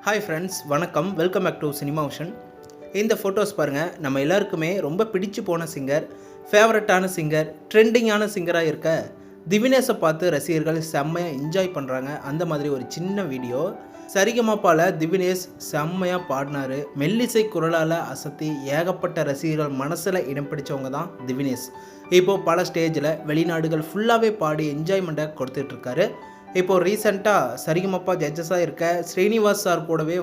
Hi friends, வணக்கம். Welcome back to cinema ocean. இந்த photos பாருங்கள். நம்ம எல்லாருக்குமே ரொம்ப பிடிச்சு போன சிங்கர், ஃபேவரட்டான சிங்கர், ட்ரெண்டிங்கான சிங்கராக இருக்க திவினேஷை பார்த்து ரசிகர்கள் செம்மையாக என்ஜாய் பண்ணுறாங்க. அந்த மாதிரி ஒரு சின்ன வீடியோ. சரிகமபால திவினேஷ் செம்மையாக பாடினார். மெல்லிசை குரலால் அசத்தி ஏகப்பட்ட ரசிகர்கள் மனசில் இடம் பிடிச்சவங்க தான் திவினேஷ். இப்போது பல ஸ்டேஜில் வெளிநாடுகள் ஃபுல்லாகவே பாடி என்ஜாய்மெண்ட்டை கொடுத்துட்ருக்காரு. இப்போது ரீசெண்டாக சரிகமப்பா ஜட்ஜஸாக இருக்க ஸ்ரீனிவாஸ் சார் கூடவே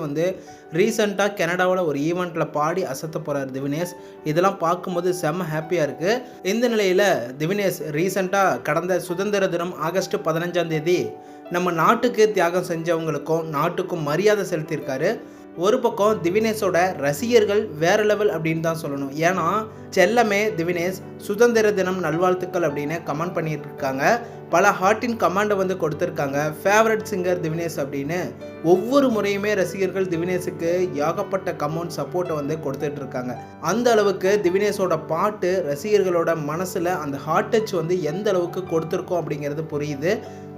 ரீசெண்டாக கனடாவில் ஒரு ஈவெண்ட்டில் பாடி அசத்த போகிறார் திவினேஷ். இதெல்லாம் பார்க்கும்போது செம்ம ஹாப்பியாக இருக்குது. இந்த நிலையில் திவினேஷ் ரீசெண்டாக கடந்த சுதந்திர தினம் ஆகஸ்ட் 15 நம்ம நாட்டுக்கு தியாகம் செஞ்சவங்களுக்கும் நாட்டுக்கும் மரியாதை செலுத்தியிருக்காரு. ஒரு பக்கம் திவினேஷோட ரசிகர்கள் வேறு லெவல் அப்படின்னு தான் சொல்லணும். ஏன்னா செல்லமே திவினேஷ் சுதந்திர தினம் நல்வாழ்த்துக்கள் அப்படின்னு கமெண்ட் பண்ணிட்டு இருக்காங்க. பல ஹார்ட்டின் கமாண்டை கொடுத்துருக்காங்க. ஃபேவரட் சிங்கர் திவினேஷ் அப்படின்னு ஒவ்வொரு முறையுமே ரசிகர்கள் திவினேஷுக்கு ஏகப்பட்ட கமெண்ட் சப்போர்ட்டை கொடுத்துட்டு இருக்காங்க. அந்த அளவுக்கு திவினேஷோட பாட்டு ரசிகர்களோட மனசில் அந்த ஹார்ட் டச் எந்த அளவுக்கு கொடுத்துருக்கோம் அப்படிங்கிறது புரியுது.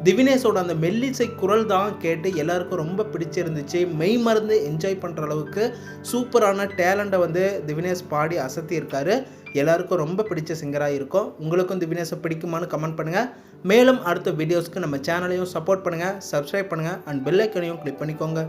திவினேஷோட அந்த மெல்லிசை குரல் தான் கேட்டு எல்லாருக்கும் ரொம்ப பிடிச்சிருந்துச்சு. மெய் மறந்து என்ஜாய் பண்ணுற அளவுக்கு சூப்பரான டேலண்ட்டை திவினேஷ் பாடி அசத்தியிருக்காரு. எல்லாருக்கும் ரொம்ப பிடிச்ச சிங்கராக இருக்கும். உங்களுக்கும் திவினேஷை பிடிக்குமான்னு கமெண்ட் பண்ணுங்கள். மேலும் அடுத்த வீடியோஸ்க்கு நம்ம சேனலையும் சப்போர்ட் பண்ணுங்கள், சப்ஸ்கிரைப் பண்ணுங்கள் அண்ட் பெல் ஐக்கனையும் கிளிக் பண்ணிக்கோங்க.